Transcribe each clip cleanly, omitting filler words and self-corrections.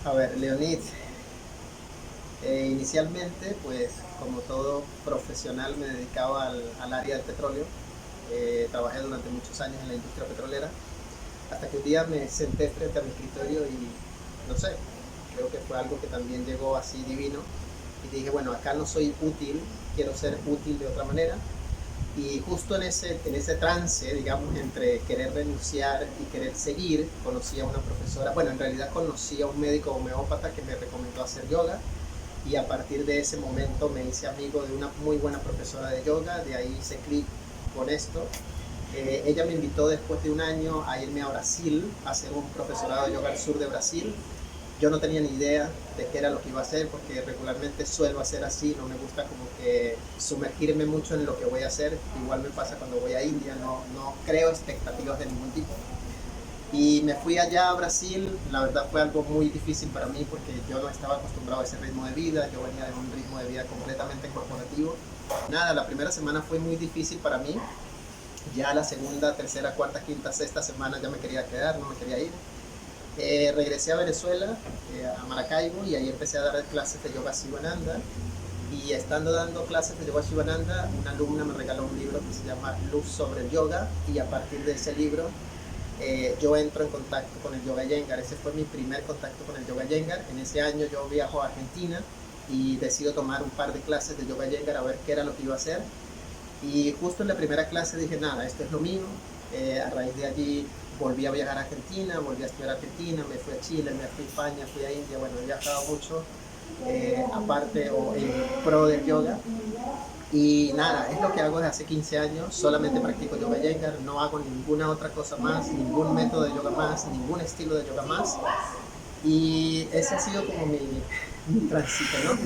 A ver, Leonid, inicialmente, pues como todo profesional me dedicaba al área del petróleo. Trabajé durante muchos años en la industria petrolera, hasta que un día me senté frente a mi escritorio y no sé, creo que fue algo que también llegó así divino y dije, bueno, acá no soy útil, quiero ser útil de otra manera. Y justo en ese trance, digamos, entre querer renunciar y querer seguir, conocí a una profesora, bueno, en realidad conocí a un médico homeópata que me recomendó hacer yoga, y a partir de ese momento me hice amigo de una muy buena profesora de yoga, de ahí hice clic con esto. Ella me invitó después de un año a irme a Brasil a hacer un profesorado de yoga al sur de Brasil. Yo no tenía ni idea de qué era lo que iba a hacer, porque regularmente suelo hacer así, no me gusta como que sumergirme mucho en lo que voy a hacer. Igual me pasa cuando voy a India, no creo expectativas de ningún tipo. Y me fui allá a Brasil. La verdad fue algo muy difícil para mí porque yo no estaba acostumbrado a ese ritmo de vida, yo venía de un ritmo de vida completamente corporativo. Nada, la primera semana fue muy difícil para mí. Ya la segunda, tercera, cuarta, quinta, sexta semana ya me quería quedar, no me quería ir. Regresé a Venezuela, a Maracaibo, y ahí empecé a dar clases de yoga Shivananda. Y estando dando clases de yoga Shivananda, una alumna me regaló un libro que se llama Luz sobre el yoga, y a partir de ese libro yo entro en contacto con el yoga Iyengar. Ese fue mi primer contacto con el yoga Iyengar. En ese año yo viajo a Argentina y decido tomar un par de clases de yoga Iyengar a ver qué era lo que iba a hacer. Y justo en la primera clase dije, nada, esto es lo mío. A raíz de allí volví a viajar a Argentina, volví a estudiar a Argentina, me fui a Chile, me fui a España, fui a India. Bueno, he viajado mucho, aparte o en pro del yoga. Y nada, es lo que hago desde hace 15 años, solamente practico yoga Iyengar, no hago ninguna otra cosa más, ningún método de yoga más, ningún estilo de yoga más. Y ese ha sido como mi tránsito, ¿no?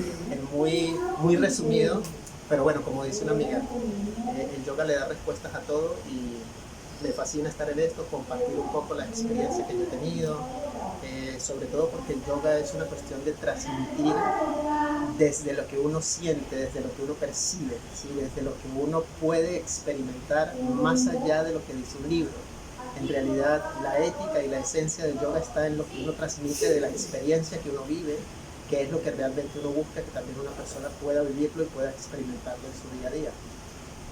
Muy resumido, pero bueno, como dice una amiga, el yoga le da respuestas a todo, y me fascina estar en esto, compartir un poco las experiencias que yo he tenido, sobre todo porque el yoga es una cuestión de transmitir desde lo que uno siente, desde lo que uno percibe, ¿sí? Desde lo que uno puede experimentar más allá de lo que dice un libro. En realidad, la ética y la esencia del yoga está en lo que uno transmite de la experiencia que uno vive, que es lo que realmente uno busca, que también una persona pueda vivirlo y pueda experimentarlo en su día a día.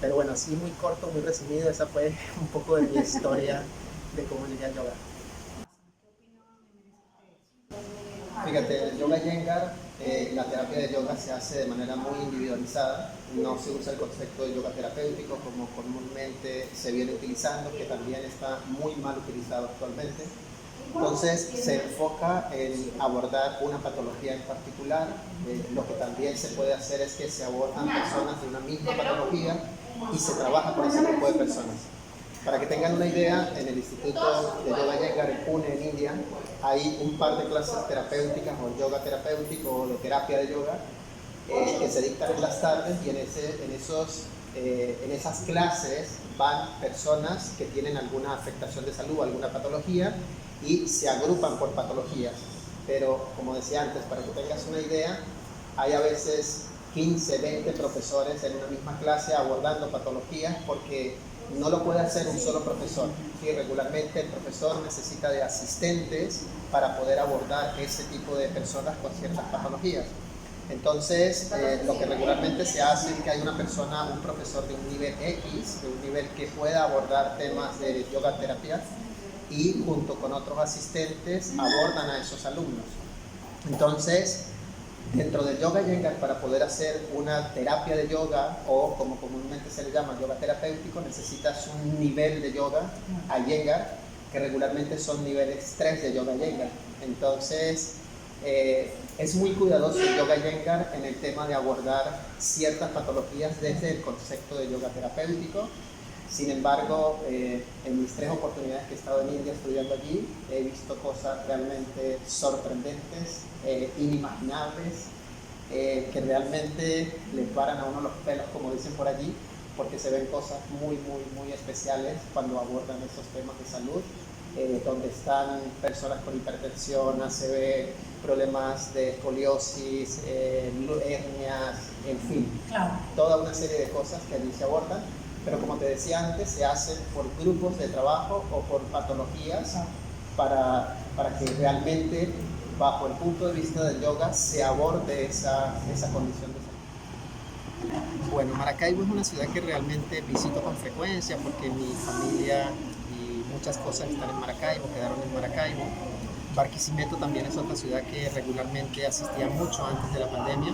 Pero bueno, así muy corto, muy resumido, esa fue un poco de mi historia de cómo llegué al yoga. Fíjate, el yoga Iyengar, la terapia de yoga se hace de manera muy individualizada. No se usa el concepto de yoga terapéutico como comúnmente se viene utilizando, que también está muy mal utilizado actualmente. Entonces se enfoca en abordar una patología en particular. Lo que también se puede hacer es que se abordan personas de una misma patología y se trabaja con ese grupo de personas. Para que tengan una idea, en el Instituto de Yoga Iyengar en Pune, en India, hay un par de clases terapéuticas o yoga terapéutico o de terapia de yoga que se dictan en las tardes, y en esas clases van personas que tienen alguna afectación de salud, alguna patología, y se agrupan por patologías. Pero como decía antes, para que tengas una idea, hay a veces 15, 20 profesores en una misma clase abordando patologías, porque no lo puede hacer un solo profesor. ¿Sí? Regularmente el profesor necesita de asistentes para poder abordar ese tipo de personas con ciertas patologías. Entonces, lo que regularmente se hace es que hay una persona, un profesor de un nivel X, de un nivel que pueda abordar temas de yoga terapia, y junto con otros asistentes abordan a esos alumnos. Entonces, dentro del yoga Iyengar, para poder hacer una terapia de yoga, o como comúnmente se le llama yoga terapéutico, necesitas un nivel de yoga Iyengar, que regularmente son niveles 3 de yoga Iyengar. Entonces, es muy cuidadoso el yoga Iyengar en el tema de abordar ciertas patologías desde el concepto de yoga terapéutico. Sin embargo, en mis 3 oportunidades que he estado en India estudiando allí, he visto cosas realmente sorprendentes, inimaginables, que realmente le paran a uno los pelos, como dicen por allí, porque se ven cosas muy especiales cuando abordan esos temas de salud, donde están personas con hipertensión, ACV, problemas de escoliosis, hernias, en fin, claro, toda una serie de cosas que allí se abordan. Pero como te decía antes, se hacen por grupos de trabajo o por patologías, para que realmente bajo el punto de vista del yoga se aborde esa condición de salud? Bueno, Maracaibo es una ciudad que realmente visito con frecuencia porque mi familia y muchas cosas están en Maracaibo, quedaron en Maracaibo. Barquisimeto también es otra ciudad que regularmente asistía mucho antes de la pandemia.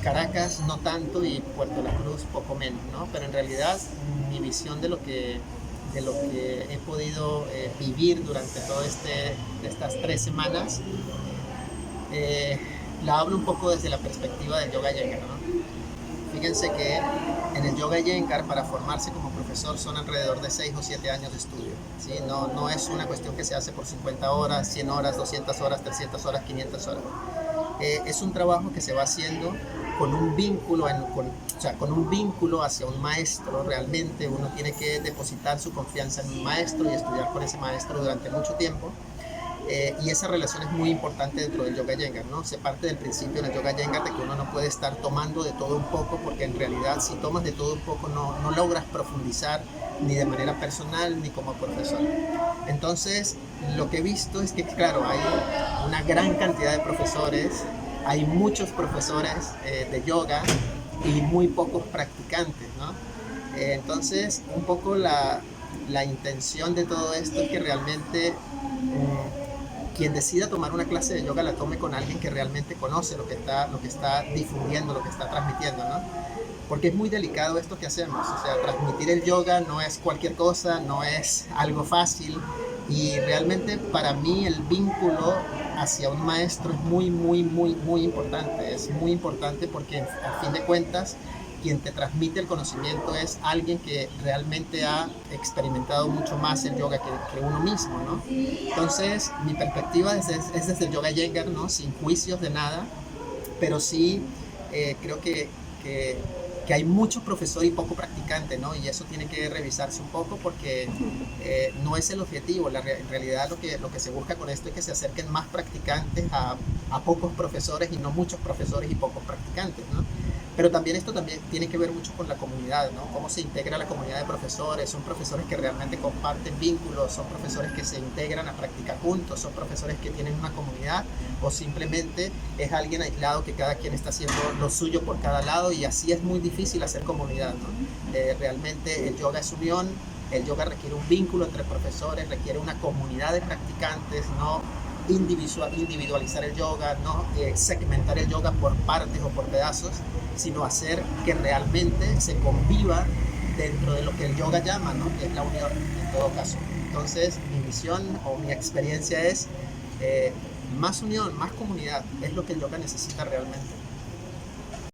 Caracas no tanto y Puerto La Cruz poco menos, ¿no? Pero en realidad mi visión de lo que he podido vivir durante todas estas 3 semanas, la hablo un poco desde la perspectiva del Yoga Iyengar, ¿no? Fíjense que en el Yoga Iyengar para formarse como profesor son alrededor de 6 o 7 años de estudio, ¿sí? No es una cuestión que se hace por 50 horas, 100 horas, 200 horas, 300 horas, 500 horas. Es un trabajo que se va haciendo con un vínculo, con un vínculo hacia un maestro. Realmente uno tiene que depositar su confianza en un maestro y estudiar con ese maestro durante mucho tiempo. Y esa relación es muy importante dentro del Yoga Iyengar, ¿no? Se parte del principio en el Yoga Iyengar de que uno no puede estar tomando de todo un poco, porque en realidad si tomas de todo un poco no logras profundizar ni de manera personal ni como profesor. Entonces, lo que he visto es que, claro, hay una gran cantidad de profesores, hay muchos profesores de yoga y muy pocos practicantes, ¿no? Entonces, un poco la intención de todo esto es que realmente quien decida tomar una clase de yoga la tome con alguien que realmente conoce lo que está difundiendo, lo que está transmitiendo, ¿no? Porque es muy delicado esto que hacemos, o sea, transmitir el yoga no es cualquier cosa, no es algo fácil, y realmente para mí el vínculo hacia un maestro es muy, muy, muy, muy importante. Es muy importante porque a fin de cuentas quien te transmite el conocimiento es alguien que realmente ha experimentado mucho más el yoga que uno mismo, ¿no? Entonces, mi perspectiva es desde el Yoga Iyengar, ¿no? Sin juicios de nada, pero sí creo que hay mucho profesor y poco practicante, ¿no? Y eso tiene que revisarse un poco porque no es el objetivo. En realidad lo que se busca con esto es que se acerquen más practicantes a pocos profesores y no muchos profesores y pocos practicantes, ¿no? Pero también esto también tiene que ver mucho con la comunidad, ¿no? Cómo se integra la comunidad de profesores. Son profesores que realmente comparten vínculos, son profesores que se integran a practicar juntos, son profesores que tienen una comunidad, o simplemente es alguien aislado que cada quien está haciendo lo suyo por cada lado, y así es muy difícil hacer comunidad, ¿no? Realmente el yoga es unión, el yoga requiere un vínculo entre profesores, requiere una comunidad de practicantes, no individualizar el yoga, no segmentar el yoga por partes o por pedazos, sino hacer que realmente se conviva dentro de lo que el yoga llama, ¿no? Que es la unión en todo caso. Entonces mi visión o mi experiencia es más unión, más comunidad, es lo que el yoga necesita realmente.